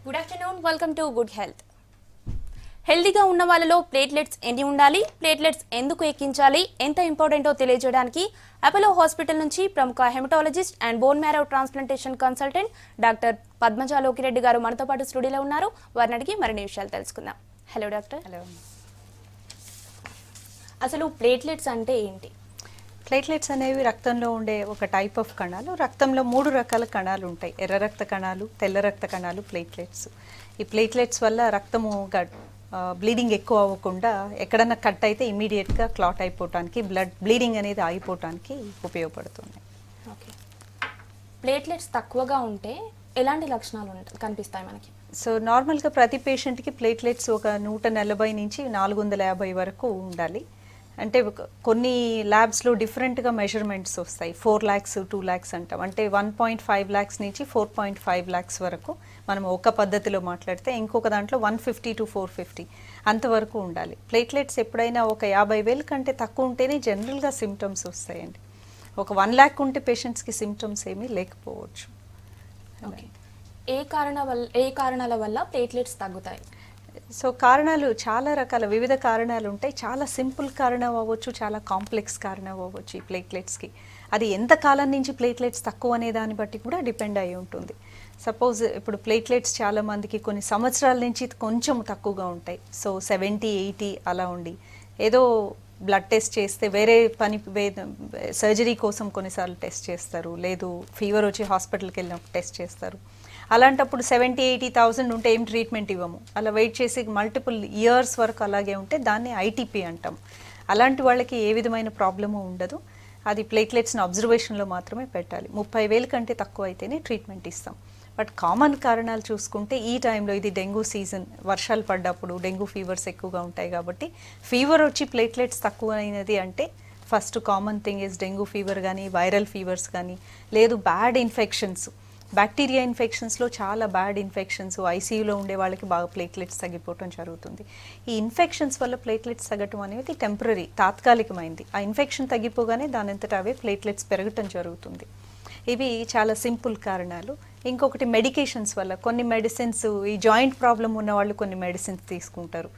Good afternoon, welcome to good health. హెల్తీగా ఉన్న వాళ్ళలో ప్లేట్లెట్స్ ఎన్ని ఉండాలి, ప్లేట్లెట్స్ ఎందుకు ఎక్కించాలి, ఎంత ఇంపార్టెంటో తెలియజేయడానికి అపోలో హాస్పిటల్ నుంచి ప్రముఖ hematologist and bone marrow transplantation consultant doctor Padmaja Lokireddy గారు మనతో పాటు స్టూడియోలో ఉన్నారు. వారిని అడిగి మరిన్ని విషయాలు తెలుసుకుందాం. Hello doctor. హలో. అసలు ప్లేట్లెట్స్ అంటే ఏంటి? ప్లేట్లెట్స్ అనేవి రక్తంలో ఉండే ఒక టైప్ ఆఫ్ కణాలు. రక్తంలో 3 రకాల కణాలు ఉంటాయి: ఎర్ర రక్త కణాలు, తెల్ల రక్త కణాలు, ప్లేట్లెట్స్. ఈ ప్లేట్లెట్స్ వల్ల రక్తము బ్లీడింగ్ ఎక్కువ అవ్వకుండా ఎక్కడన్నా కట్ అయితే ఇమీడియట్గా క్లాట్ అయిపోవటానికి, బ్లీడింగ్ అనేది ఆగిపోవటానికి ఉపయోగపడుతుంది. ఓకే. ప్లేట్లెట్స్ తక్కువగా ఉంటే ఎలాంటి లక్షణాలు కనిపిస్తాయి మనకి? సో నార్మల్గా ప్రతి పేషెంట్కి ప్లేట్లెట్స్ ఒక 140 నుంచి 450 వరకు ఉండాలి. అంటే కొన్ని ల్యాబ్స్లో డిఫరెంట్గా మెజర్మెంట్స్ వస్తాయి. 4 lakhs 2 lakhs అంటాం. అంటే 1.5 lakhs నుంచి 4.5 lakhs వరకు మనం ఒక పద్ధతిలో మాట్లాడితే, ఇంకొక దాంట్లో 150 to 450 అంతవరకు ఉండాలి. ప్లేట్లెట్స్ ఎప్పుడైనా ఒక 50,000 కంటే తక్కువ ఉంటేనే జనరల్గా సిమ్టమ్స్ వస్తాయండి. ఒక 1 lakh ఉంటే పేషెంట్స్కి సిమ్టమ్స్ ఏమీ లేకపోవచ్చు. ఓకే. ఏ కారణాల వల్ల ప్లేట్లెట్స్ తగ్గుతాయి? సో కారణాలు చాలా రకాల, వివిధ కారణాలు ఉంటాయి. చాలా సింపుల్ కారణం అవ్వచ్చు, చాలా కాంప్లెక్స్ కారణం అవ్వచ్చు ఈ ప్లేట్లెట్స్కి. అది ఎంత కాలం నుంచి ప్లేట్లెట్స్ తక్కువ అనే దాన్ని బట్టి కూడా డిపెండ్ అయి ఉంటుంది. సపోజ్ ఇప్పుడు ప్లేట్లెట్స్ చాలా మందికి కొన్ని సంవత్సరాల నుంచి కొంచెం తక్కువగా ఉంటాయి. సో 70-80 అలా ఉండి ఏదో బ్లడ్ టెస్ట్ చేస్తే వేరే సర్జరీ కోసం కొన్నిసార్లు టెస్ట్ చేస్తారు, లేదు ఫీవర్ వచ్చి హాస్పిటల్కి వెళ్ళినప్పుడు టెస్ట్ చేస్తారు. అలాంటప్పుడు 70,000-80,000 ఉంటే ఏం ట్రీట్మెంట్ ఇవ్వము. అలా వెయిట్ చేసి మల్టిపుల్ ఇయర్స్ వరకు అలాగే ఉంటే దాన్ని ఐటీపీ అంటాం. అలాంటి వాళ్ళకి ఏ విధమైన ప్రాబ్లము ఉండదు. అది ప్లేట్లెట్స్ని అబ్జర్వేషన్లో మాత్రమే పెట్టాలి. 30,000 కంటే తక్కువ అయితేనే ట్రీట్మెంట్ ఇస్తాం. బట్ కామన్ కారణాలు చూసుకుంటే ఈ టైంలో ఇది డెంగ్యూ సీజన్, వర్షాలు పడ్డప్పుడు డెంగ్యూ ఫీవర్స్ ఎక్కువగా ఉంటాయి కాబట్టి ఫీవర్ వచ్చి ప్లేట్లెట్స్ తక్కువ అయినది అంటే first common thing is dengue fever కానీ, వైరల్ ఫీవర్స్ కానీ, లేదు బ్యాడ్ ఇన్ఫెక్షన్స్, బ్యాక్టీరియా ఇన్ఫెక్షన్స్లో చాలా బ్యాడ్ ఇన్ఫెక్షన్స్, ఐసీయూలో ఉండే వాళ్ళకి బాగా ప్లేట్లెట్స్ తగ్గిపోవటం జరుగుతుంది. ఈ ఇన్ఫెక్షన్స్ వల్ల ప్లేట్లెట్స్ తగ్గటం అనేది టెంపరీ, తాత్కాలికమైంది. ఆ ఇన్ఫెక్షన్ తగ్గిపోగానే దానంతటా అవే ప్లేట్లెట్స్ పెరగటం జరుగుతుంది. ఇవి చాలా సింపుల్ కారణాలు. ఇంకొకటి మెడికేషన్స్ వల్ల, కొన్ని మెడిసిన్స్, ఈ జాయింట్ ప్రాబ్లం ఉన్న వాళ్ళు కొన్ని మెడిసిన్స్ తీసుకుంటారు.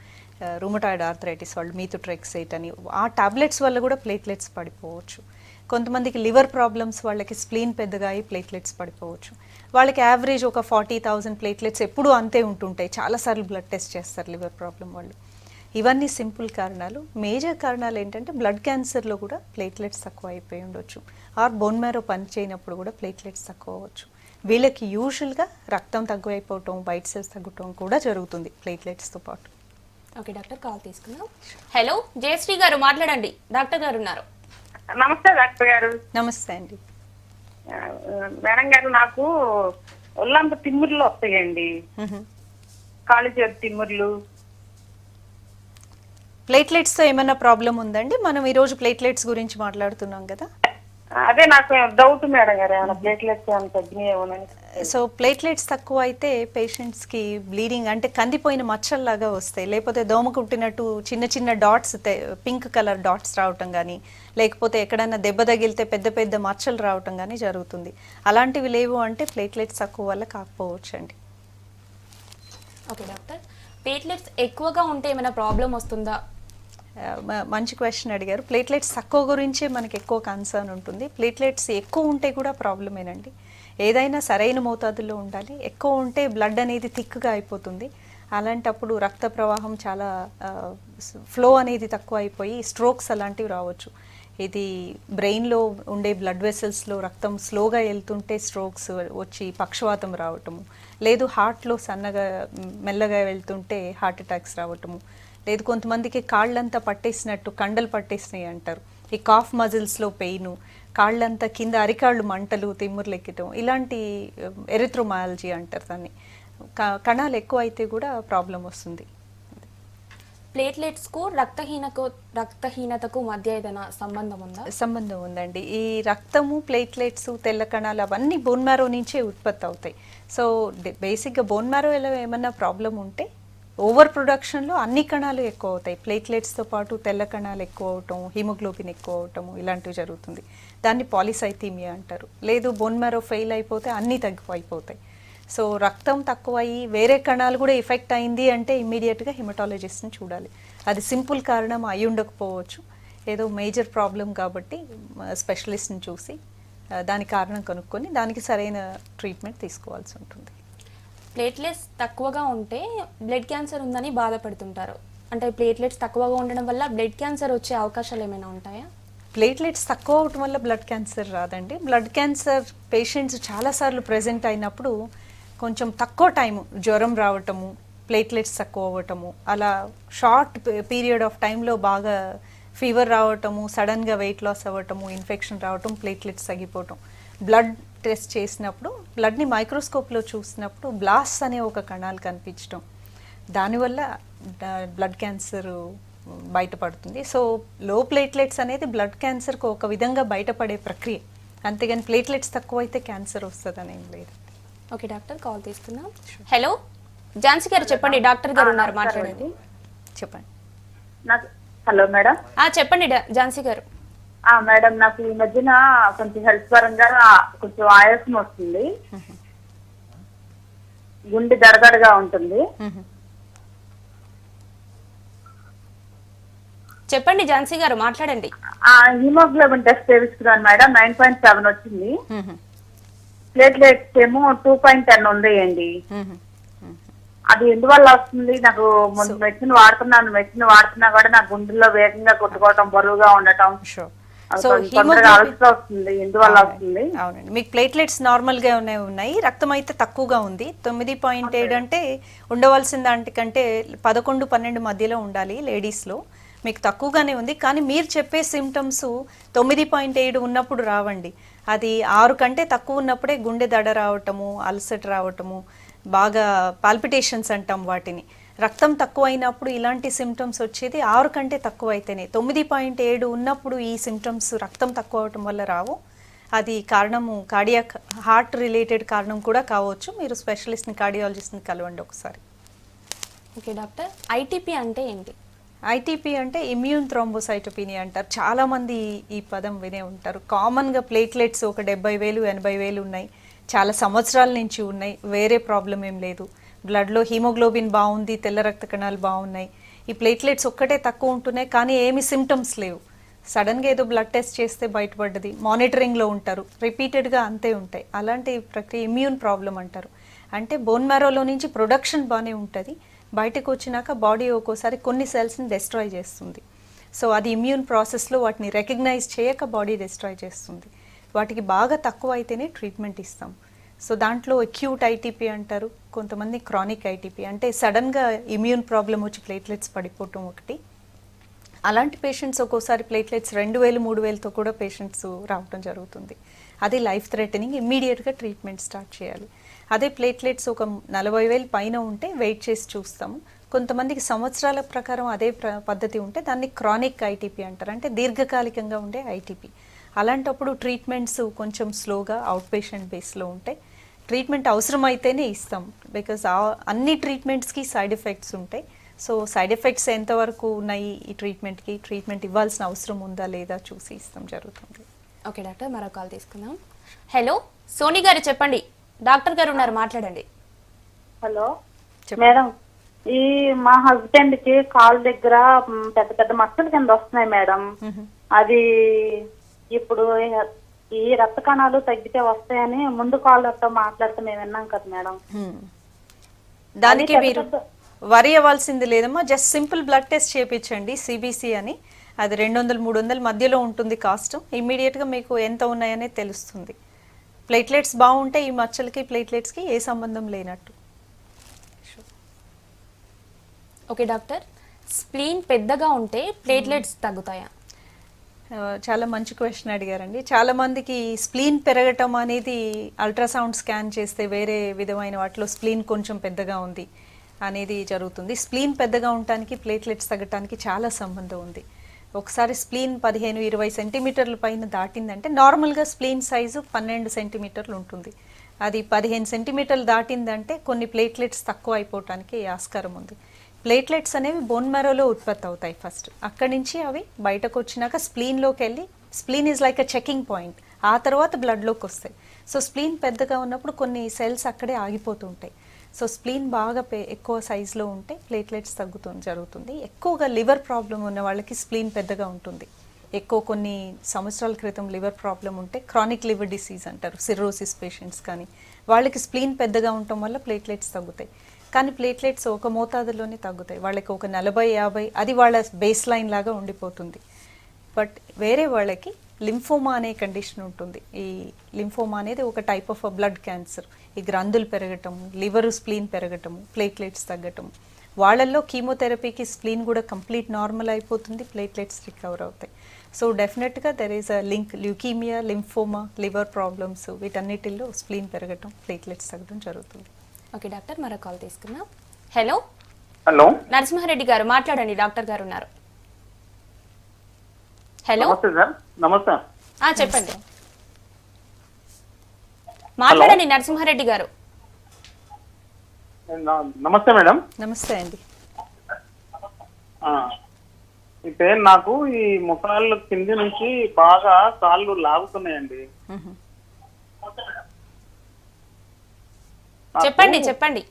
రుమటాయిడ్ ఆర్థరైటిస్ వాళ్ళు మీథోట్రెక్సేట్ అని, ఆ టాబ్లెట్స్ వల్ల కూడా ప్లేట్లెట్స్ పడిపోవచ్చు. కొంతమందికి లివర్ ప్రాబ్లమ్స్ వాళ్ళకి స్ప్లీన్ పెద్దగా అయ్యి ప్లేట్లెట్స్ పడిపోవచ్చు. వాళ్ళకి యావరేజ్ ఒక 40,000 ప్లేట్లెట్స్ ఎప్పుడూ అంతే ఉంటుంటాయి. చాలాసార్లు బ్లడ్ టెస్ట్ చేస్తారు లివర్ ప్రాబ్లం వాళ్ళు. ఇవన్నీ సింపుల్ కారణాలు. మేజర్ కారణాలు ఏంటంటే బ్లడ్ క్యాన్సర్లో కూడా ప్లేట్లెట్స్ తక్కువ అయిపోయి ఉండొచ్చు, ఆర్ బోన్ మ్యారో పని చేయనప్పుడు కూడా ప్లేట్లెట్స్ తక్కువ అవ్వచ్చు. వీళ్ళకి యూజువల్గా రక్తం తక్కువైపోవటం, వైట్ సెల్స్ తగ్గటం కూడా జరుగుతుంది ప్లేట్లెట్స్తో పాటు. ఓకే డాక్టర్, కాల్ తీసుకుందాం. హలో, జయశ్రీ గారు మాట్లాడండి, డాక్టర్ గారు ఉన్నారు. నమస్తే డాక్టర్ గారు. నమస్తే అండి. మేడం గారు, నాకు ఒళ్ళంతా తిమ్ముర్లు వస్తాయండి, కాళ్ళు చేతి తిమ్ముర్లు. ప్లేట్లెట్స్తో ఏమైనా ప్రాబ్లం ఉందండి? మనం ఈరోజు ప్లేట్లెట్స్ గురించి మాట్లాడుతున్నాం కదా. అదే నాకు డౌట్ మేడం గారు, ఏమైనా ప్లేట్లెట్స్ ఏమైనా తగ్గినాయేమోనని. సో ప్లేట్లెట్స్ తక్కువ అయితే పేషెంట్స్కి బ్లీడింగ్ అంటే కందిపోయిన మచ్చల్లాగా వస్తాయి, లేకపోతే దోమ కుట్టినట్టు చిన్న చిన్న డాట్స్, పింక్ కలర్ డాట్స్ రావటం కానీ, లేకపోతే ఎక్కడైనా దెబ్బ తగిలితే పెద్ద పెద్ద మచ్చలు రావటం కానీ జరుగుతుంది. అలాంటివి లేవు అంటే ప్లేట్లెట్స్ తక్కువ వల్ల కాకపోవచ్చు అండి. ఓకే డాక్టర్, ప్లేట్లెట్స్ ఎక్కువగా ఉంటే ఏమైనా ప్రాబ్లం వస్తుందా? మంచి క్వశ్చన్ అడిగారు. ప్లేట్లెట్స్ తక్కువ గురించే మనకి ఎక్కువ కన్సర్న్ ఉంటుంది. ప్లేట్లెట్స్ ఎక్కువ ఉంటే కూడా ప్రాబ్లమేనండి. ఏదైనా సరైన మోతాదుల్లో ఉండాలి. ఎక్కువ ఉంటే బ్లడ్ అనేది థిక్గా అయిపోతుంది. అలాంటప్పుడు రక్త ప్రవాహం చాలా ఫ్లో అనేది తక్కువ అయిపోయి స్ట్రోక్స్ అలాంటివి రావచ్చు. ఇది బ్రెయిన్లో ఉండే బ్లడ్ వెసల్స్లో రక్తం స్లోగా వెళ్తుంటే స్ట్రోక్స్ వచ్చి పక్షవాతం రావటము, లేదు హార్ట్లో సన్నగా మెల్లగా వెళ్తుంటే హార్ట్ అటాక్స్ రావటము, లేదు కొంతమందికి కాళ్ళంతా పట్టేసినట్టు కండలు పట్టేసినాయి అంటారు. ఈ కాఫ్ మజిల్స్లో పెయిన్, కాళ్ళంతా కింద అరికాళ్ళు మంటలు, తిమ్ముర్లు ఎక్కటం, ఇలాంటి ఎరిథ్రోమయాలజీ అంటారు దాన్ని. కణాలు ఎక్కువ అయితే కూడా ప్రాబ్లం వస్తుంది. ప్లేట్లెట్స్కు రక్తహీనతకు మధ్య ఏదైనా సంబంధం ఉందా? సంబంధం ఉందండి. ఈ రక్తము, ప్లేట్లెట్స్, తెల్ల కణాలు అవన్నీ బోన్ మ్యారో నుంచే ఉత్పత్తి అవుతాయి. సో బేసిక్గా బోన్ మ్యారోలో ఏమన్నా ప్రాబ్లం ఉంటే ఓవర్ ప్రొడక్షన్లో అన్ని కణాలు ఎక్కువ అవుతాయి. ప్లేట్లెట్స్తో పాటు తెల్ల కణాలు ఎక్కువ అవటం, హిమోగ్లోబిన్ ఎక్కువ అవటము ఇలాంటివి జరుగుతుంది. దాన్ని పాలిసైథీమియా అంటారు. లేదు బోన్ మ్యారో ఫెయిల్ అయిపోతే అన్నీ తగ్గిపోయిపోతాయి. సో రక్తం తక్కువ అయ్యి వేరే కణాలు కూడా ఎఫెక్ట్ అయింది అంటే ఇమ్మీడియట్గా హిమటాలజిస్ట్ని చూడాలి. అది సింపుల్ కారణం అయి ఉండకపోవచ్చు, ఏదో మేజర్ ప్రాబ్లం కాబట్టి స్పెషలిస్ట్ని చూసి దాని కారణం కనుక్కొని దానికి సరైన ట్రీట్మెంట్ తీసుకోవాల్సి ఉంటుంది. ప్లేట్లెట్స్ తక్కువగా ఉంటే బ్లడ్ క్యాన్సర్ ఉందని బాధపడుతుంటారు. అంటే ప్లేట్లెట్స్ తక్కువగా ఉండడం వల్ల బ్లడ్ క్యాన్సర్ వచ్చే అవకాశాలు ఏమైనా ఉంటాయా? ప్లేట్లెట్స్ తక్కువ అవటం వల్ల బ్లడ్ క్యాన్సర్ రాదండి. బ్లడ్ క్యాన్సర్ పేషెంట్స్ చాలాసార్లు ప్రెజెంట్ అయినప్పుడు కొంచెం తక్కువ టైము జ్వరం రావటము, ప్లేట్లెట్స్ తక్కువ అవ్వటము, అలా షార్ట్ పీరియడ్ ఆఫ్ టైంలో బాగా ఫీవర్ రావటము, సడన్గా వెయిట్ లాస్ అవ్వటము, ఇన్ఫెక్షన్ రావటం, ప్లేట్లెట్స్ తగ్గిపోవటం. బ్లడ్ టెస్ట్ చేసినప్పుడు బ్లడ్ని మైక్రోస్కోప్లో చూసినప్పుడు బ్లాస్ట్ అనే ఒక కణాలు కనిపించడం, దానివల్ల బ్లడ్ క్యాన్సర్ బయటపడుతుంది. సో లో ప్లేట్లెట్స్ అనేది బ్లడ్ క్యాన్సర్కు ఒక విధంగా బయటపడే ప్రక్రియ, అంతేగాని ప్లేట్లెట్స్ తక్కువ అయితే క్యాన్సర్ వస్తుందని ఏం లేదు. ఓకే డాక్టర్, కాల్ తీసుకుందాం. హలో ఝాన్సీ గారు చెప్పండి, డాక్టర్ గారు ఉన్నారు, మాట్లాడండి. చెప్పండి. నాకు హలో మేడం. చెప్పండి ఝాన్సీ గారు. మేడం, నాకు ఈ మధ్యన కొంచెం హెల్త్ పరంగా కొంచెం ఆయాసం వస్తుంది, గుండె దడదడగా ఉంటుంది. చెప్పండి ఝాన్సీ గారు, మాట్లాడండి. హిమోగ్లోబిన్ టెస్ట్ చేయించుకున్నాను మేడం, 9.7 వచ్చింది. ప్లేట్లెట్స్ ఏమో 2.10 ఉందండి. అది ఎందువల్ల వస్తుంది? నాకు మెడిసిన్ వాడుతున్నా కూడా నాకు గుండెల్లో వేగంగా కొట్టుకోవటం, బరువుగా ఉండటం, సో వస్తుంది. ఎందువల్ల వస్తుంది? అవునండి, మీకు ప్లేట్లెట్స్ నార్మల్గా ఉన్నాయి, రక్తం అయితే తక్కువగా ఉంది. 9.7 అంటే ఉండవలసిన దానికంటే 11-12 మధ్యలో ఉండాలి లేడీస్లో. మీకు తక్కువగానే ఉంది, కానీ మీరు చెప్పే సిమ్టమ్స్ 9.7 ఉన్నప్పుడు రావండి. అది 6 కంటే తక్కువ ఉన్నప్పుడే గుండె దడ రావటము, అల్సర్ రావటము, బాగా పాల్పిటేషన్స్ అంటాం వాటిని. రక్తం తక్కువ అయినప్పుడు ఇలాంటి సిమ్టమ్స్ వచ్చేది 6 కంటే తక్కువ అయితేనే. 9.7 ఉన్నప్పుడు ఈ సిమ్టమ్స్ రక్తం తక్కువ అవటం వల్ల రావు. అది కారణము కార్డియాక్ హార్ట్ రిలేటెడ్ కారణం కూడా కావచ్చు. మీరు స్పెషలిస్ట్ని, కార్డియాలజిస్ట్ని కలవండి ఒకసారి. ఓకే డాక్టర్, ఐటీపీ అంటే ఏంటి? ఐటీపీ అంటే ఇమ్యూన్ థ్రోంబోసైటోపీనియా అంటారు. చాలామంది ఈ పదం వినే ఉంటారు. కామన్గా ప్లేట్లెట్స్ ఒక 70,000, 80,000 ఉన్నాయి, చాలా సంవత్సరాల నుంచి ఉన్నాయి, వేరే ప్రాబ్లం ఏం లేదు. బ్లడ్లో హీమోగ్లోబిన్ బాగుంది, తెల్ల రక్త కణాలు బాగున్నాయి, ఈ ప్లేట్లెట్స్ ఒక్కటే తక్కువ ఉంటున్నాయి, కానీ ఏమి సిమ్టమ్స్ లేవు. సడన్గా ఏదో బ్లడ్ టెస్ట్ చేస్తే బయటపడ్డది, మానిటరింగ్లో ఉంటారు, రిపీటెడ్గా అంతే ఉంటాయి. అలాంటి ప్రక్రియ ఇమ్యూన్ ప్రాబ్లం అంటారు. అంటే బోన్ మ్యారోలో నుంచి ప్రొడక్షన్ బాగానే ఉంటుంది, బయటకు వచ్చినాక బాడీ ఒక్కోసారి కొన్ని సెల్స్ని డెస్ట్రాయ్ చేస్తుంది. సో అది ఇమ్యూన్ ప్రాసెస్లో వాటిని రికగ్నైజ్ చేయక బాడీ డెస్ట్రాయ్ చేస్తుంది. వాటికి బాగా తక్కువ అయితేనే ట్రీట్మెంట్ ఇస్తాం. సో దాంట్లో అక్యూట్ ఐటీపీ అంటారు, కొంతమంది క్రానిక్ ఐటీపీ, అంటే సడన్గా ఇమ్యూన్ ప్రాబ్లం వచ్చి ప్లేట్లెట్స్ పడిపోవటం ఒకటి. అలాంటి పేషెంట్స్ ఒక్కోసారి ప్లేట్లెట్స్ 2,000, 3,000తో కూడా పేషెంట్స్ రావడం జరుగుతుంది. అది లైఫ్ థ్రెటనింగ్, ఇమ్మీడియట్గా ట్రీట్మెంట్ స్టార్ట్ చేయాలి. అదే ప్లేట్లెట్స్ ఒక 40,000 పైన ఉంటే వెయిట్ చేసి చూస్తాము. కొంతమందికి సంవత్సరాల ప్రకారం అదే పద్ధతి ఉంటే దాన్ని క్రానిక్ ఐటీపీ అంటారు, అంటే దీర్ఘకాలికంగా ఉండే ఐటీపీ. అలాంటప్పుడు ట్రీట్మెంట్స్ కొంచెం స్లోగా అవుట్ పేషెంట్ బేస్లో ఉంటాయి. ట్రీట్మెంట్ అవసరమైతేనే ఇస్తాం, బికాజ్ అన్ని ట్రీట్మెంట్స్కి సైడ్ ఎఫెక్ట్స్ ఉంటాయి. సో సైడ్ ఎఫెక్ట్స్ ఎంతవరకు ఉన్నాయి ఈ ట్రీట్మెంట్కి, ట్రీట్మెంట్ ఇవ్వాల్సిన అవసరం ఉందా లేదా చూసి ఇస్తాం జరుగుతుంది. ఓకే డాక్టర్, మరో కాల్ తీసుకుందాం. హలో సోని గారు చెప్పండి, డాక్టర్ గారు ఉన్నారు, మాట్లాడండి. హలో మేడం, ఈ మా హస్బెండ్ కి కాల్ దగ్గర పెద్ద పెద్ద మచ్చల కింద వస్తున్నాయి మేడం. అది ఇప్పుడు ఈ రక్త కణాలు తగ్గితే వస్తాయని ముందు కాలర్తో మాట్లాడితే మేము విన్నాం కదా మేడం. దానికి మీరు వరి అవ్వాల్సింది లేదమ్మా, జస్ట్ సింపుల్ బ్లడ్ టెస్ట్ చేయించండి, సిబిసి అని. అది 200-300 మధ్యలో ఉంటుంది కాస్ట్. ఇమ్మీడియట్గా మీకు ఎంత ఉన్నాయనే తెలుస్తుంది. ప్లేట్లెట్స్ బాగుంటే ఈ మచ్చలకి ప్లేట్లెట్స్కి ఏ సంబంధం లేనట్టు. ఓకే డాక్టర్, స్ప్లీన్ పెద్దగా ఉంటే ప్లేట్లెట్స్ తగ్గుతాయా? చాలా మంచి క్వశ్చన్ అడిగారండి. చాలామందికి స్ప్లీన్ పెరగటం అనేది అల్ట్రాసౌండ్ స్కాన్ చేస్తే వేరే విధమైన వాటిలో స్ప్లీన్ కొంచెం పెద్దగా ఉంది అనేది జరుగుతుంది. స్ప్లీన్ పెద్దగా ఉండటానికి ప్లేట్లెట్స్ తగ్గటానికి చాలా సంబంధం ఉంది. ఒకసారి స్ప్లీన్ 15-20 సెంటీమీటర్ల పైన దాటిందంటే, నార్మల్గా స్ప్లీన్ సైజు 12 సెంటీమీటర్లు ఉంటుంది. అది 15 సెంటీమీటర్లు దాటిందంటే కొన్ని ప్లేట్లెట్స్ తక్కువ అయిపోవటానికి ఆస్కారం ఉంది. ప్లేట్లెట్స్ అనేవి బోన్ మ్యారోలో ఉత్పత్తి అవుతాయి ఫస్ట్, అక్కడి నుంచి అవి బయటకు వచ్చినాక స్ప్లీన్లోకి వెళ్ళి, spleen is like a checking point, ఆ తర్వాత బ్లడ్లోకి వస్తాయి. సో స్ప్లీన్ పెద్దగా ఉన్నప్పుడు కొన్ని సెల్స్ అక్కడే ఆగిపోతుంటాయి. సో స్ప్లీన్ బాగా ఎక్కువ సైజులో ఉంటే ప్లేట్లెట్స్ జరుగుతుంది. ఎక్కువగా లివర్ ప్రాబ్లం ఉన్న వాళ్ళకి స్ప్లీన్ పెద్దగా ఉంటుంది. ఎక్కువ కొన్ని సంవత్సరాల క్రితం లివర్ ప్రాబ్లం ఉంటే క్రానిక్ లివర్ డిసీజ్ అంటారు, సిర్రోసిస్ పేషెంట్స్ కానీ, వాళ్ళకి స్ప్లీన్ పెద్దగా ఉండటం వల్ల ప్లేట్లెట్స్ తగ్గుతాయి. కానీ ప్లేట్లెట్స్ ఒక మోతాదులోనే తగ్గుతాయి. వాళ్ళకి ఒక 40-50 అది వాళ్ళ బేస్ లైన్ లాగా ఉండిపోతుంది. బట్ వేరే వాళ్ళకి లింఫోమా అనే కండిషన్ ఉంటుంది. ఈ లింఫోమా అనేది ఒక టైప్ ఆఫ్ బ్లడ్ క్యాన్సర్. ఈ గ్రంథులు పెరగటము, లివర్ స్ప్లీన్ పెరగటము, ప్లేట్లెట్స్ తగ్గటము, వాళ్ళల్లో కీమోథెరపీకి స్ప్లీన్ కూడా కంప్లీట్ నార్మల్ అయిపోతుంది, ప్లేట్లెట్స్ రికవర్ అవుతాయి. సో డెఫినెట్గా there is a link. Leukemia, lymphoma, liver problems వీటన్నిటిల్లో స్ప్లీన్ పెరగటం, ప్లేట్లెట్స్ తగ్గడం జరుగుతుంది. ఓకే డాక్టర్, మరో కాల్ తీసుకుందాం. హలో హలో, నరసింహారెడ్డి గారు మాట్లాడండి, డాక్టర్ గారు ఉన్నారు. హలో నమస్తే సార్. నమస్తే. చెప్పండి, మాట్లాడండి నరసింహారెడ్డి గారు. నమస్తే మేడం. నమస్తే అండి. అయితే నాకు ఈ ముఖాలు కింది నుంచి బాగా కాళ్ళు లాగుతున్నాయండి. చెప్పండి చెప్పండి.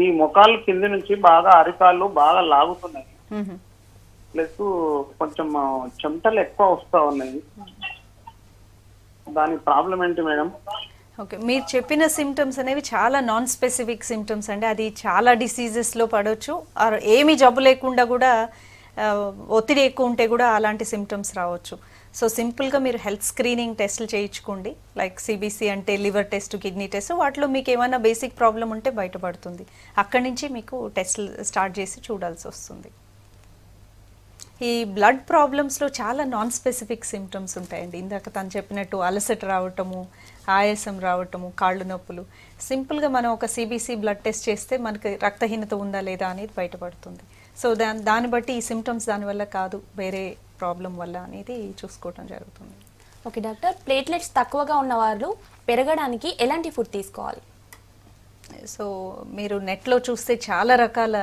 ఈ ముఖాలు కింది నుంచి బాగా అరికాళ్ళు బాగా లాగుతున్నాయి. ప్లస్ కొంచెం చెమటలు ఎక్కువ వస్తా ఉన్నాయి. దాని ప్రాబ్లం ఏంటి మేడం? ఓకే, మీరు చెప్పిన సిమ్టమ్స్ అనేవి చాలా నాన్ స్పెసిఫిక్ సిమ్టమ్స్ అండి. అది చాలా డిసీజెస్లో పడవచ్చు. ఏమీ జబ్బు లేకుండా కూడా ఒత్తిడి ఎక్కువ ఉంటే కూడా అలాంటి సిమ్టమ్స్ రావచ్చు. సో సింపుల్గా మీరు హెల్త్ స్క్రీనింగ్ టెస్టులు చేయించుకోండి. లైక్ సిబిసి అంటే లివర్ టెస్ట్, కిడ్నీ టెస్ట్. వాటిలో మీకు ఏమైనా బేసిక్ ప్రాబ్లం ఉంటే బయటపడుతుంది. అక్కడి నుంచి మీకు టెస్టులు స్టార్ట్ చేసి చూడాల్సి వస్తుంది. ఈ బ్లడ్ ప్రాబ్లమ్స్లో చాలా నాన్ స్పెసిఫిక్ సిమ్టమ్స్ ఉంటాయండి. ఇందాక తను చెప్పినట్టు అలసట రావటము, ఆయాసం రావటము, కాళ్ళు నొప్పులు. సింపుల్గా మనం ఒక సిబిసి బ్లడ్ టెస్ట్ చేస్తే మనకి రక్తహీనత ఉందా లేదా అనేది బయటపడుతుంది. సో దాన్ని బట్టి ఈ సిమ్టమ్స్ దానివల్ల కాదు, వేరే ప్రాబ్లం వల్ల అనేది చూసుకోవటం జరుగుతుంది. ఓకే డాక్టర్, ప్లేట్లెట్స్ తక్కువగా ఉన్న వాళ్ళు పెరగడానికి ఎలాంటి ఫుడ్ తీసుకోవాలి? సో మీరు నెట్లో చూస్తే చాలా రకాల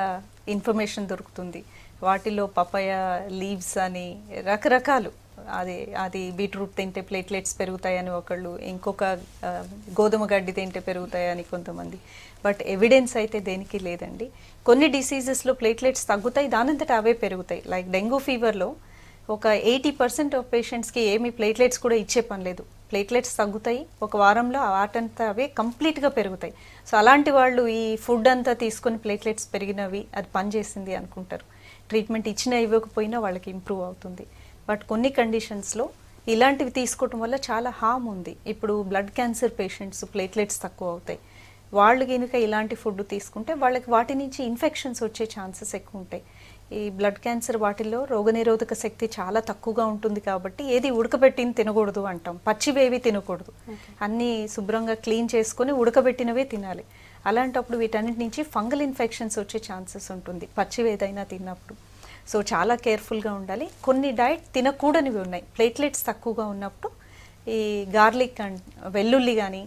ఇన్ఫర్మేషన్ దొరుకుతుంది. వాటిలో పపాయ లీవ్స్ అని రకరకాలు, అది బీట్రూట్ తింటే ప్లేట్లెట్స్ పెరుగుతాయని ఒకళ్ళు, ఇంకొక గోధుమ గడ్డి తింటే పెరుగుతాయని కొంతమంది. బట్ ఎవిడెన్స్ అయితే దేనికి లేదండి. కొన్ని డిసీజెస్లో ప్లేట్లెట్స్ తగ్గుతాయి, దానంతట అవే పెరుగుతాయి. లైక్ డెంగ్యూ ఫీవర్లో ఒక 80% ఆఫ్ పేషెంట్స్కి ఏమీ ప్లేట్లెట్స్ కూడా ఇచ్చే పని లేదు. ప్లేట్లెట్స్ తగ్గుతాయి, ఒక వారంలో వాటంతా అవే కంప్లీట్గా పెరుగుతాయి. సో అలాంటి వాళ్ళు ఈ ఫుడ్ అంతా తీసుకొని ప్లేట్లెట్స్ పెరిగినవి అది పనిచేసింది అనుకుంటారు. ట్రీట్మెంట్ ఇచ్చినా ఇవ్వకపోయినా వాళ్ళకి ఇంప్రూవ్ అవుతుంది. బట్ కొన్ని కండిషన్స్లో ఇలాంటివి తీసుకోవటం వల్ల చాలా హామ్ ఉంది. ఇప్పుడు బ్లడ్ క్యాన్సర్ పేషెంట్స్ ప్లేట్లెట్స్ తక్కువ అవుతాయి. వాళ్ళు కనుక ఇలాంటి ఫుడ్ తీసుకుంటే వాళ్ళకి వాటి నుంచి ఇన్ఫెక్షన్స్ వచ్చే ఛాన్సెస్ ఎక్కువ ఉంటాయి. ఈ బ్లడ్ క్యాన్సర్ వాటిల్లో రోగనిరోధక శక్తి చాలా తక్కువగా ఉంటుంది కాబట్టి ఏది ఉడకబెట్టింది తినకూడదు అంటాం, పచ్చివేవి తినకూడదు. అన్నీ శుభ్రంగా క్లీన్ చేసుకొని ఉడకబెట్టినవే తినాలి. అలాంటప్పుడు వీటన్నిటి నుంచి ఫంగల్ ఇన్ఫెక్షన్స్ వచ్చే ఛాన్సెస్ ఉంటుంది పచ్చివి ఏదైనా తిన్నప్పుడు. సో చాలా కేర్ఫుల్గా ఉండాలి. కొన్ని డైట్ తినకూడనివి ఉన్నాయి. ప్లేట్లెట్స్ తక్కువగా ఉన్నప్పుడు ఈ గార్లిక్ అండ్ వెల్లుల్లి కానీ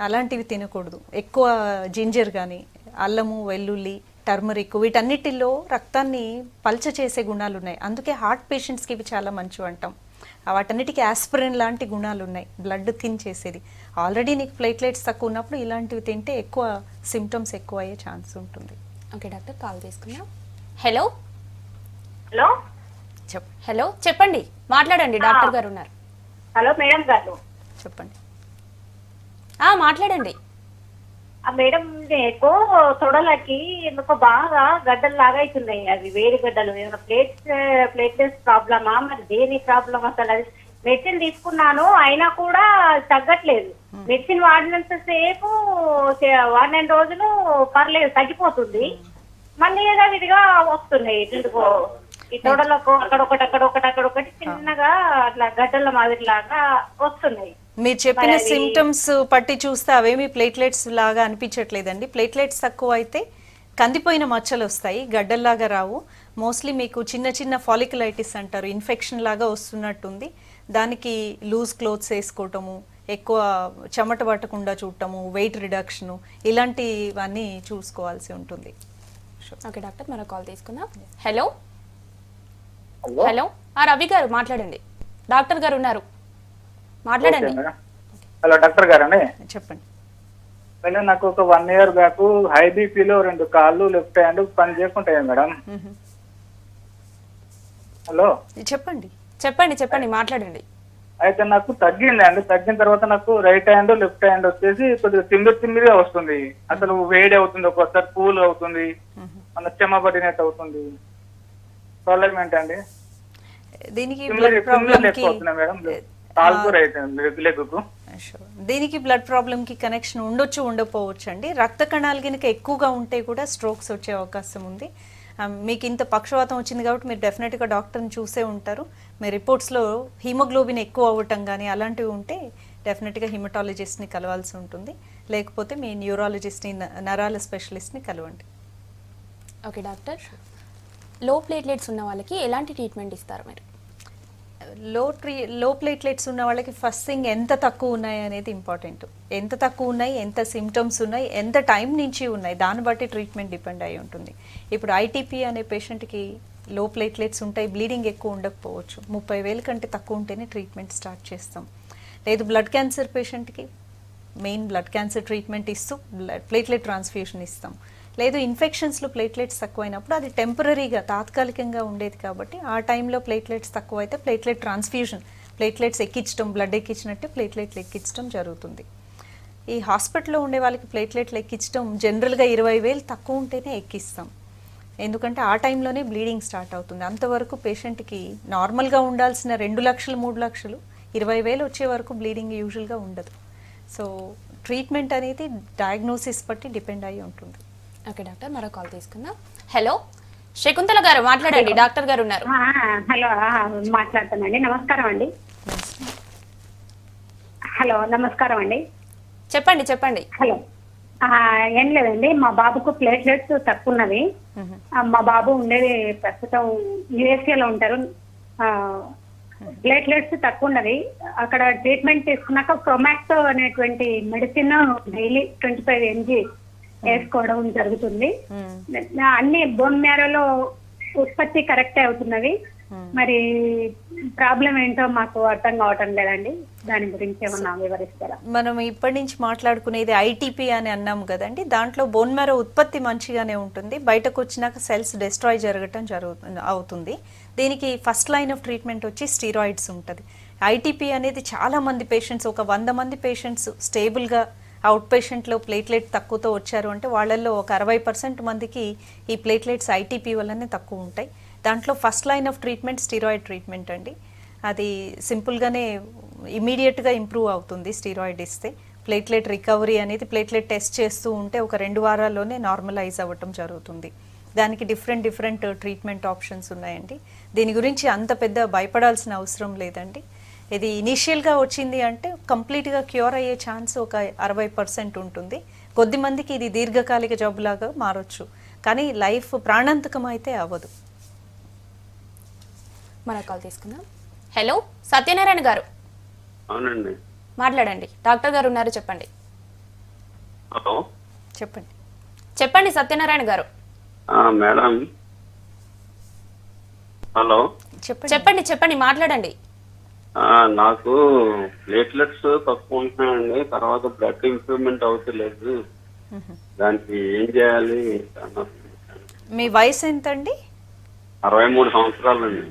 అలాంటివి తినకూడదు. ఎక్కువ జింజర్ కానీ, అల్లము, వెల్లుల్లి, టర్మరిక్ వీటన్నిటిలో రక్తాన్ని పల్చ చేసే గుణాలు ఉన్నాయి. అందుకే హార్ట్ పేషెంట్స్కి ఇవి చాలా మంచివి అంటాం. వాటన్నిటికీ ఆస్పిరిన్ లాంటి గుణాలు ఉన్నాయి, బ్లడ్ థిన్ చేసేది. ఆల్రెడీ నీకు ప్లేట్లెట్స్ తక్కువ ఉన్నప్పుడు ఇలాంటివి తింటే ఎక్కువ సిమ్టమ్స్ ఎక్కువ అయ్యే ఛాన్స్ ఉంటుంది. ఓకే డాక్టర్, కాల్ తీసుకుందాం. హలో హలో హలో చెప్పండి, మాట్లాడండి, డాక్టర్ గారు ఉన్నారు. హలో మేడం గారు. చెప్పండి. మాట్లాడండి. మేడం నీకు తొడలకి ఎందుకో బాగా గడ్డలు లాగా అవుతున్నాయి. అవి వేడి గడ్డలు. ఏమైనా ప్లేట్లెట్స్ ప్రాబ్లమా, మరి దేని ప్రాబ్లం అసలు? అది మెడిసిన్ తీసుకున్నాను అయినా కూడా తగ్గట్లేదు. మెడిసిన్ వాడినంత సేపు వాడిన రోజులు పర్లేదు, తగ్గిపోతుంది. మళ్ళీ ఏదో విధిగా వస్తున్నాయి. ఎందుకో ఈ తొడలకు అక్కడొకటి చిన్నగా అట్లా గడ్డల మాదిరిలాగా వస్తున్నాయి. మీరు చెప్పిన సిమ్టమ్స్ పట్టి చూస్తే అవేమి ప్లేట్లెట్స్ లాగా అనిపించట్లేదండి. ప్లేట్లెట్స్ తక్కువ అయితే కందిపోయిన మచ్చలు వస్తాయి, గడ్డల్లాగా రావు. మోస్ట్లీ మీకు చిన్న చిన్న ఫాలికులైటిస్ అంటారు, ఇన్ఫెక్షన్ లాగా వస్తున్నట్టుంది. దానికి లూజ్ క్లోత్స్ వేసుకోవటము, ఎక్కువ చెమట పట్టకుండా చూడటము, వెయిట్ రిడక్షను, ఇలాంటివన్నీ చూసుకోవాల్సి ఉంటుంది. ఓకే డాక్టర్, మరో కాల్ తీసుకుందాం. హలో హలో రవి గారు మాట్లాడండి, డాక్టర్ గారు ఉన్నారు, మాట్లాడండి. హలో డాక్టర్ గారండి. చెప్పండి. మేడం నాకు ఒక 1 year బ్యాక్ హై బీపీలో 2 కాళ్ళు లెఫ్ట్ హ్యాండ్ పని చేయకుంటాయి మేడం. హలో చెప్పండి. చెప్పండి మాట్లాడండి. అయితే నాకు తగ్గిందండి. తగ్గిన తర్వాత నాకు రైట్ హ్యాండ్ లెఫ్ట్ హ్యాండ్ వచ్చేసి కొద్దిగా తిమ్మిరిగా వస్తుంది. అసలు వేడి అవుతుంది, ఒక్కోసారి కూల్ అవుతుంది, మన చెమ్మ పడినట్టు అవుతుంది. ప్రాబ్లం ఏంటండి? దీనికి బ్లడ్ ప్రాబ్లంకి మేడం కాలుకు రైట్ లెగ్కు. దీనికి బ్లడ్ ప్రాబ్లంకి కనెక్షన్ ఉండొచ్చు, ఉండకపోవచ్చు అండి. రక్త కణాలు కనుక ఎక్కువగా ఉంటే కూడా స్ట్రోక్స్ వచ్చే అవకాశం ఉంది. మీకు ఇంత పక్షవాతం వచ్చింది కాబట్టి మీరు డెఫినెట్గా డాక్టర్ని చూసే ఉంటారు. మీ రిపోర్ట్స్లో హీమోగ్లోబిన్ ఎక్కువ అవ్వటం కానీ అలాంటివి ఉంటే డెఫినెట్గా హిమటాలజిస్ట్ని కలవాల్సి ఉంటుంది. లేకపోతే మీ న్యూరాలజిస్ట్ని, నరాల స్పెషలిస్ట్ని కలవండి. ఓకే డాక్టర్, లో ప్లేట్లెట్స్ ఉన్న వాళ్ళకి ఎలాంటి ట్రీట్మెంట్ ఇస్తారు మీరు? లో ప్లేట్లెట్స్ ఉన్న వాళ్ళకి ఫస్ట్ థింగ్ ఎంత తక్కువ ఉన్నాయి అనేది ఇంపార్టెంట్. ఎంత తక్కువ ఉన్నాయి, ఎంత సిమ్టమ్స్ ఉన్నాయి, ఎంత టైం నుంచి ఉన్నాయి, దాన్ని బట్టి ట్రీట్మెంట్ డిపెండ్ అయి ఉంటుంది. ఇప్పుడు ఐటీపీ అనే పేషెంట్కి లో ప్లేట్లెట్స్ ఉంటాయి, బ్లీడింగ్ ఎక్కువ ఉండకపోవచ్చు. 30,000 కంటే తక్కువ ఉంటేనే ట్రీట్మెంట్ స్టార్ట్ చేస్తాం. లేదు బ్లడ్ క్యాన్సర్ పేషెంట్కి మెయిన్ బ్లడ్ క్యాన్సర్ ట్రీట్మెంట్ ఇస్తూ ప్లేట్లెట్ ట్రాన్స్ఫ్యూషన్ ఇస్తాం. లేదు ఇన్ఫెక్షన్స్లో ప్లేట్లెట్స్ తక్కువైనప్పుడు అది టెంపరీగా తాత్కాలికంగా ఉండేది కాబట్టి ఆ టైంలో ప్లేట్లెట్స్ తక్కువ అయితే ప్లేట్లెట్ ట్రాన్స్ఫ్యూషన్, ప్లేట్లెట్స్ ఎక్కించడం, బ్లడ్ ఎక్కించినట్టు ప్లేట్లెట్లు ఎక్కించడం జరుగుతుంది. ఈ హాస్పిటల్లో ఉండే వాళ్ళకి ప్లేట్లెట్లు ఎక్కించడం జనరల్గా 20,000 తక్కువ ఉంటేనే ఎక్కిస్తాం. ఎందుకంటే ఆ టైంలోనే బ్లీడింగ్ స్టార్ట్ అవుతుంది. అంతవరకు పేషెంట్కి నార్మల్గా ఉండాల్సిన 2 లక్షలు 3 లక్షలు 20,000 వచ్చే వరకు బ్లీడింగ్ యూజువల్గా ఉండదు. సో ట్రీట్మెంట్ అనేది డయాగ్నోసిస్ బట్టి డిపెండ్ అయ్యి ఉంటుంది. ఓకే డాక్టర్, మరో కాల్ తీసుకుందాం. హలో శకుంతల గారు మాట్లాడండి, డాక్టర్ గారు ఉన్నారు. హలో మాట్లాడతానండి. నమస్కారం అండి. హలో నమస్కారం అండి. చెప్పండి. హలో ఏం లేదండి, మా బాబుకు ప్లేట్లెట్స్ తక్కువ ఉన్నవి. మా బాబు ఉండేది ప్రస్తుతం యుఎస్ఏలో ఉంటారు. ప్లేట్లెట్స్ తక్కువ ఉన్నవి. అక్కడ ట్రీట్మెంట్ తీసుకున్నాక ప్రొమాక్స్ అనేటువంటి మెడిసిన్ డైలీ 25 mg వేసుకోవడం జరుగుతుంది. అన్ని బోన్ మ్యారోలో ఉత్పత్తి కరెక్టే అవుతున్నవి. మరి ప్రాబ్లం ఏంటో మాకు అర్థం కావటం లేదండి. దాని గురించి ఏమన్నా వివరిస్తారా? మనం ఇప్పటి నుంచి మాట్లాడుకునేది ఐటీపీ అని అన్నాము కదండి. దాంట్లో బోన్ మ్యారో ఉత్పత్తి మంచిగానే ఉంటుంది, బయటకు వచ్చినాక సెల్స్ డిస్ట్రాయ్ జరగటం అవుతుంది. దీనికి ఫస్ట్ లైన్ ఆఫ్ ట్రీట్మెంట్ వచ్చి స్టీరాయిడ్స్ ఉంటుంది. ఐటీపీ అనేది చాలా మంది పేషెంట్స్, ఒక 100 మంది పేషెంట్స్ స్టేబుల్గా అవుట్ పేషెంట్లో ప్లేట్లెట్ తక్కువతో వచ్చారు అంటే వాళ్ళల్లో ఒక 60% మందికి ఈ ప్లేట్లెట్స్ ఐటీపీ వల్లనే తక్కువ ఉంటాయి. దాంట్లో first line of treatment steroid treatment అండి. అది సింపుల్గానే ఇమీడియట్గా ఇంప్రూవ్ అవుతుంది స్టీరాయిడ్ ఇస్తే. ప్లేట్లెట్ రికవరీ అనేది ప్లేట్లెట్ టెస్ట్ చేస్తూ ఉంటే ఒక 2 వారాల్లోనే నార్మలైజ్ అవ్వటం జరుగుతుంది. దానికి డిఫరెంట్ ట్రీట్మెంట్ ఆప్షన్స్ ఉన్నాయండి. దీని గురించి అంత పెద్ద భయపడాల్సిన అవసరం లేదండి. ఇది ఇనీషియల్గా వచ్చింది అంటే కంప్లీట్గా క్యూర్ అయ్యే ఛాన్స్ ఒక 60% ఉంటుంది. కొద్దిమందికి ఇది దీర్ఘకాలిక జబ్బులాగా మారొచ్చు, కానీ లైఫ్ ప్రాణాంతకం అయితే అవ్వదు. మరో కాల్ తీసుకుందాం. హలో సత్యనారాయణ గారు. అవునండి, మాట్లాడండి, డాక్టర్ గారు ఉన్నారు, చెప్పండి. హలో చెప్పండి సత్యనారాయణ గారు. మేడం, హలో చెప్పండి మాట్లాడండి. నాకు ప్లేట్లెట్స్ తక్కువ ఉంటున్నాయండి, తర్వాత బ్లడ్ ఇంప్రూవ్మెంట్ అవుతలేదు. దానికి ఏం చేయాలి? మీ వయసు ఎంతండి? 63 సంవత్సరాలండి.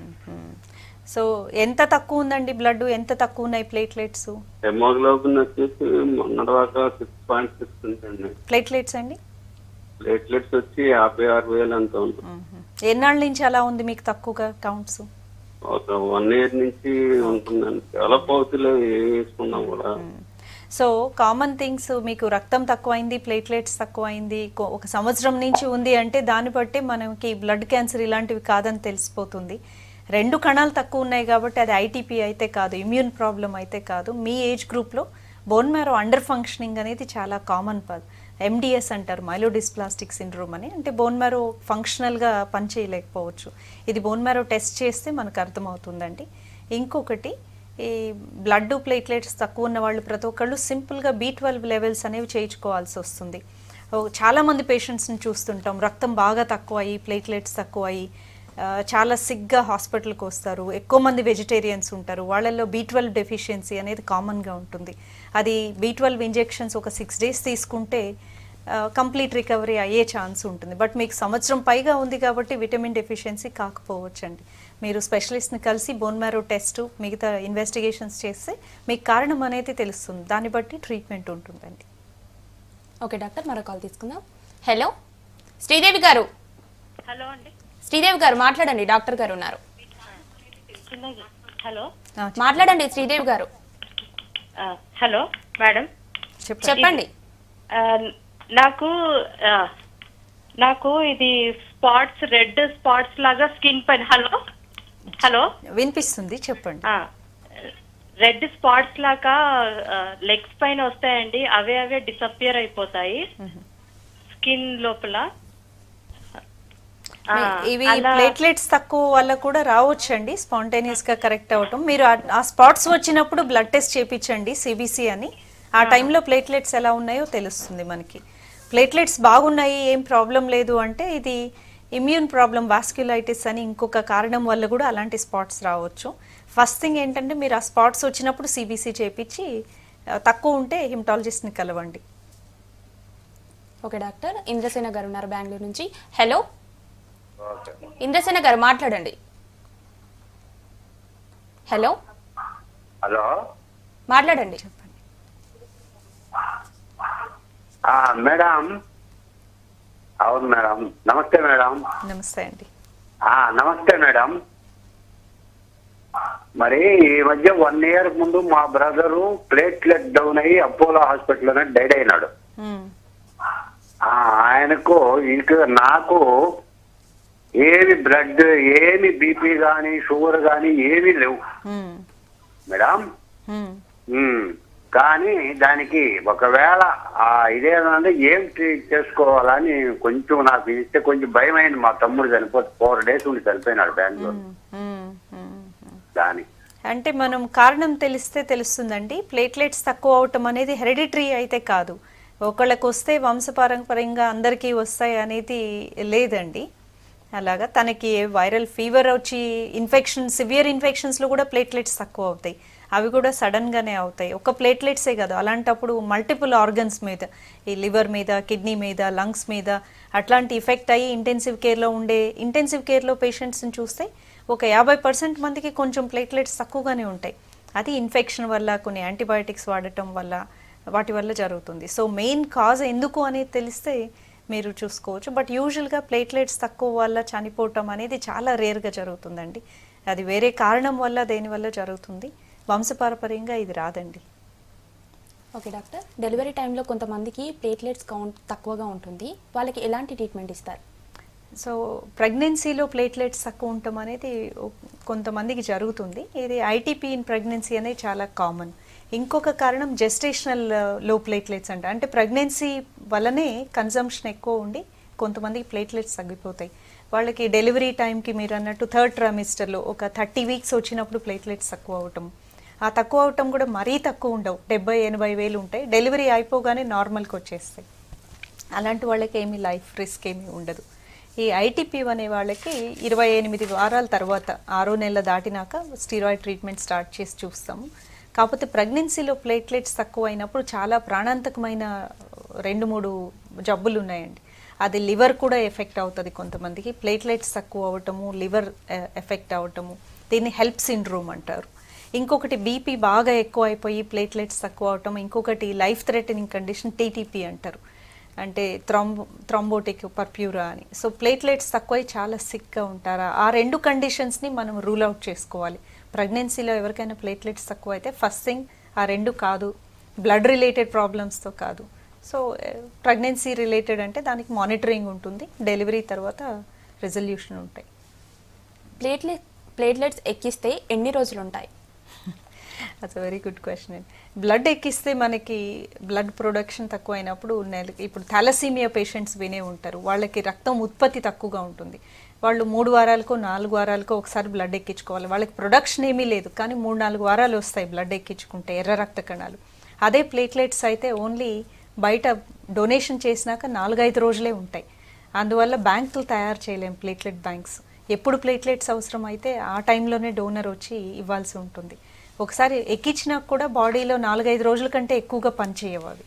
సో ఎంత తక్కువ ఉందండి బ్లడ్? ఎంత తక్కువ ఉన్నాయి ప్లేట్లెట్స్? హెమోగ్లోబిన్ వచ్చేసి మొన్నటిదాకా 6.6 ఉంటుంది. ప్లేట్లెట్స్ అండి? ప్లేట్లెట్స్ వచ్చి 56,000 అంత ఉంటుంది. ఎన్నాళ్ళ నుంచి అలా ఉంది మీకు తక్కువగా కౌంట్స్? ఒక 1 year నుంచి ఉంటుందండి. డెవలప్ అవుతలేదు ఏం వేసుకున్నా కూడా. సో కామన్ థింగ్స్, మీకు రక్తం తక్కువైంది, ప్లేట్లెట్స్ తక్కువైంది, 1 సంవత్సరం నుంచి ఉంది అంటే దాన్ని బట్టి మనకి బ్లడ్ క్యాన్సర్ ఇలాంటివి కాదని తెలిసిపోతుంది. 2 కణాలు తక్కువ ఉన్నాయి కాబట్టి అది ఐటీపీ అయితే కాదు, ఇమ్యూన్ ప్రాబ్లం అయితే కాదు. మీ ఏజ్ గ్రూప్లో బోన్ మ్యారో అండర్ ఫంక్షనింగ్ అనేది చాలా కామన్ MDS అంటారు, మైలోడిస్ప్లాస్టిక్ సిండ్రోమ్ అని. అంటే బోన్ మ్యారో ఫంక్షనల్గా పనిచేయలేకపోవచ్చు. ఇది బోన్ మ్యారో టెస్ట్ చేస్తే మనకు అర్థమవుతుందండి. ఇంకొకటి, ఈ బ్లడ్ ప్లేట్లెట్స్ తక్కువ ఉన్న వాళ్ళు ప్రతి ఒక్కళ్ళు సింపుల్గా B12 లెవెల్స్ అనేవి చేయించుకోవాల్సి వస్తుంది. చాలామంది పేషెంట్స్ని చూస్తుంటాం, రక్తం బాగా తక్కువ అయ్యి ప్లేట్లెట్స్ తక్కువ అయ్యి చాలా సిగ్గా హాస్పిటల్కి వస్తారు. ఎక్కువ మంది వెజిటేరియన్స్ ఉంటారు, వాళ్ళల్లో B12 డెఫిషియన్సీ అనేది కామన్గా ఉంటుంది. అది B12 ఇంజెక్షన్స్ ఒక 6 days తీసుకుంటే కంప్లీట్ రికవరీ అయ్యే ఛాన్స్ ఉంటుంది. బట్ మీకు సంవత్సరం పైగా ఉంది కాబట్టి విటమిన్ డెఫిషియన్సీ కాకపోవచ్చండి. మీరు స్పెషలిస్ట్ని కలిసి బోన్ మ్యారో టెస్ట్ మిగతా ఇన్వెస్టిగేషన్స్ చేస్తే మీకు కారణం అనేది తెలుస్తుంది, దాన్ని బట్టి ట్రీట్మెంట్ ఉంటుందండి. ఓకే డాక్టర్, మరో కాల్ తీసుకుందాం. హలో శ్రీదేవి గారు. హలో అండి. శ్రీదేవి గారు మాట్లాడండి, డాక్టర్ గారు ఉన్నారు. హలో మాట్లాడండి శ్రీదేవి గారు. హలో మేడం, చెప్పండి. నాకు ఇది స్పాట్స్, రెడ్ స్పాట్స్ లాగా స్కిన్ పైన. హలో హలో వినిపిస్తుంది, చెప్పండి. రెడ్ స్పాట్స్ లాగా లెగ్స్ పైన వస్తాయండి, అవే డిసపియర్ అయిపోతాయి స్కిన్ లోపల. ఇవి ప్లేట్లెట్స్ తక్కువ వల్ల కూడా రావచ్చండి, స్పాంటేనియస్ గా కరెక్ట్ అవటం. మీరు ఆ స్పాట్స్ వచ్చినప్పుడు బ్లడ్ టెస్ట్ చేయించండి, CBC అని. ఆ టైంలో ప్లేట్లెట్స్ ఎలా ఉన్నాయో తెలుస్తుంది మనకి. ప్లేట్లెట్స్ బాగున్నాయి, ఏం ప్రాబ్లం లేదు అంటే ఇది ఇమ్యూన్ ప్రాబ్లం, వాస్క్యులైటిస్ అని ఇంకొక కారణం వల్ల కూడా అలాంటి స్పాట్స్ రావచ్చు. ఫస్ట్ థింగ్ ఏంటంటే మీరు ఆ స్పాట్స్ వచ్చినప్పుడు CBC చేయించి తక్కువ ఉంటే హిమటాలజిస్ట్ని కలవండి. ఓకే డాక్టర్, ఇంద్రసేన గారు ఉన్నారు బెంగళూరు నుంచి. హలో ఇంద్రసేన గారు మాట్లాడండి. హలో హలో మాట్లాడండి. మేడం. అవును మేడం, నమస్తే మేడం. నమస్తే అండి. నమస్తే మేడం. మరి ఈ మధ్య 1 year ముందు మా బ్రదరు ప్లేట్లెట్ డౌన్ అయ్యి అపోలో హాస్పిటల్లోనే డైడ్ అయినాడు. ఆయనకు ఇంకా నాకు ఏమి బ్లడ్, ఏమి BP గాని షుగర్ గాని ఏమీ లేవు మేడం. కానీ దానికి ఒకవేళ ఇదేనంటే ఏం ట్రీట్ చేసుకోవాలని కొంచెం నాకు ఇస్తే కొంచెం భయం అయింది. మా తమ్ముడు చనిపోతే 4 days ఉండి చనిపోయినాడు బెంగళూరు. దానికి అంటే మనం కారణం తెలిస్తే తెలుస్తుందండి. ప్లేట్లెట్స్ తక్కువ అవటం అనేది హెరిడిటరీ అయితే కాదు, ఒకళ్ళకి వస్తే వంశపారంపర్యంగా అందరికీ వస్తాయి అనేది లేదండి. అలాగా తనకి వైరల్ ఫీవర్ వచ్చి ఇన్ఫెక్షన్, సివియర్ ఇన్ఫెక్షన్స్లో కూడా ప్లేట్లెట్స్ తక్కువ అవుతాయి. అవి కూడా సడన్గానే అవుతాయి. ఒక ప్లేట్లెట్సే కాదు, అలాంటప్పుడు మల్టిపుల్ ఆర్గన్స్ మీద, ఈ లివర్ మీద, కిడ్నీ మీద, లంగ్స్ మీద అట్లాంటి ఎఫెక్ట్ అయ్యి ఇంటెన్సివ్ కేర్లో పేషెంట్స్ని చూస్తే ఒక 50% మందికి కొంచెం ప్లేట్లెట్స్ తక్కువగానే ఉంటాయి. అది ఇన్ఫెక్షన్ వల్ల, కొన్ని యాంటీబయాటిక్స్ వాడటం వల్ల, వాటి వల్ల జరుగుతుంది. సో మెయిన్ కాజ్ ఎందుకు అనేది తెలిస్తే మీరు చూసుకోవచ్చు. బట్ యూజువల్గా ప్లేట్లెట్స్ తక్కువ వల్ల చనిపోవటం అనేది చాలా రేర్గా జరుగుతుందండి. అది వేరే కారణం వల్ల, దేనివల్ల జరుగుతుంది, వంశపారపర్యంగా ఇది రాదండి. ఓకే డాక్టర్, డెలివరీ టైంలో కొంతమందికి ప్లేట్లెట్స్ కౌంట్ తక్కువగా ఉంటుంది, వాళ్ళకి ఎలాంటి ట్రీట్మెంట్ ఇస్తారు? సో ప్రెగ్నెన్సీలో ప్లేట్లెట్స్ తక్కువ ఉండటం అనేది కొంతమందికి జరుగుతుంది. ఇది ITP ఇన్ ప్రెగ్నెన్సీ అనేది చాలా కామన్. ఇంకొక కారణం జెస్టేషనల్ లో ప్లేట్లెట్స్ అంటే ప్రెగ్నెన్సీ వల్లనే కన్జంప్షన్ ఎక్కువ ఉండి కొంతమందికి ప్లేట్లెట్స్ తగ్గిపోతాయి. వాళ్ళకి డెలివరీ టైంకి మీరు అన్నట్టు 3rd trimester ఒక 30 weeks వచ్చినప్పుడు ప్లేట్లెట్స్ తక్కువ అవటం. ఆ తక్కువ అవటం కూడా మరీ తక్కువ ఉండవు, 70-80 వేలు ఉంటాయి. డెలివరీ అయిపోగానే నార్మల్కి వచ్చేస్తాయి. అలాంటి వాళ్ళకి ఏమీ లైఫ్ రిస్క్ ఏమీ ఉండదు. ఈ ITP అనే వాళ్ళకి 28 వారాల తర్వాత 6వ నెల దాటినాక స్టీరాయిడ్ ట్రీట్మెంట్ స్టార్ట్ చేసి చూస్తాము. కాకపోతే ప్రెగ్నెన్సీలో ప్లేట్లెట్స్ తక్కువ అయినప్పుడు చాలా ప్రాణాంతకమైన 2-3 జబ్బులు ఉన్నాయండి. అది లివర్ కూడా ఎఫెక్ట్ అవుతుంది కొంతమందికి. ప్లేట్లెట్స్ తక్కువ అవటము, లివర్ ఎఫెక్ట్ అవటము, దీన్ని హెల్ప్ సిండ్రోమ్ అంటారు. ఇంకొకటి BP బాగా ఎక్కువ అయిపోయి ప్లేట్లెట్స్ తక్కువ అవటం. ఇంకొకటి లైఫ్ థ్రెటనింగ్ కండిషన్ TTP అంటారు, అంటే థ్రాంబోటిక్ పర్ప్యూరా అని. సో ప్లేట్లెట్స్ తక్కువై చాలా సిక్గా ఉంటారా, ఆ 2 కండిషన్స్ని మనం రూల్ అవుట్ చేసుకోవాలి. ప్రెగ్నెన్సీలో ఎవరికైనా ప్లేట్లెట్స్ తక్కువ అయితే ఫస్ట్ థింగ్ ఆ 2 కాదు, బ్లడ్ రిలేటెడ్ ప్రాబ్లమ్స్తో కాదు. సో ప్రెగ్నెన్సీ రిలేటెడ్ అంటే దానికి మానిటరింగ్ ఉంటుంది, డెలివరీ తర్వాత రెజల్యూషన్ ఉంటాయి. ప్లేట్లెట్స్ ఎక్కిస్తే ఎన్ని రోజులు ఉంటాయి? అట్స్ వెరీ గుడ్ క్వశ్చన్ అండి. బ్లడ్ ఎక్కిస్తే మనకి బ్లడ్ ప్రొడక్షన్ తక్కువ అయినప్పుడు నెలకి, ఇప్పుడు థాలసీమియా పేషెంట్స్ వినే ఉంటారు, వాళ్ళకి రక్తం ఉత్పత్తి తక్కువగా ఉంటుంది. వాళ్ళు 3 వారాలకో 4 వారాలకో ఒకసారి బ్లడ్ ఎక్కించుకోవాలి. వాళ్ళకి ప్రొడక్షన్ ఏమీ లేదు కానీ 3-4 వారాలు వస్తాయి బ్లడ్ ఎక్కించుకుంటే ఎర్ర రక్త కణాలు. అదే ప్లేట్లెట్స్ అయితే ఓన్లీ బయట డొనేషన్ చేసినాక 4-5 రోజులే ఉంటాయి. అందువల్ల బ్యాంకులు తయారు చేయలేం ప్లేట్లెట్ బ్యాంక్స్. ఎప్పుడు ప్లేట్లెట్స్ అవసరం అయితే ఆ టైంలోనే డోనర్ వచ్చి ఇవ్వాల్సి ఉంటుంది. ఒకసారి ఎక్కించినా కూడా బాడీలో 4-5 రోజుల కంటే ఎక్కువగా పనిచేయవు అవి.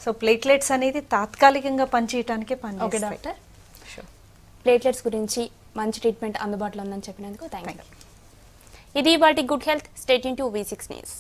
సో ప్లేట్లెట్స్ అనేది తాత్కాలికంగా పనిచేయటానికే ఓకే పనిచేస్తాయి. డాక్టర్, ప్లేట్లెట్స్ గురించి మంచి ట్రీట్మెంట్ అందుబాటులో ఉందని చెప్పినందుకు థ్యాంక్ యూ. ఇది వాటి good health. Stay tune to V6 news.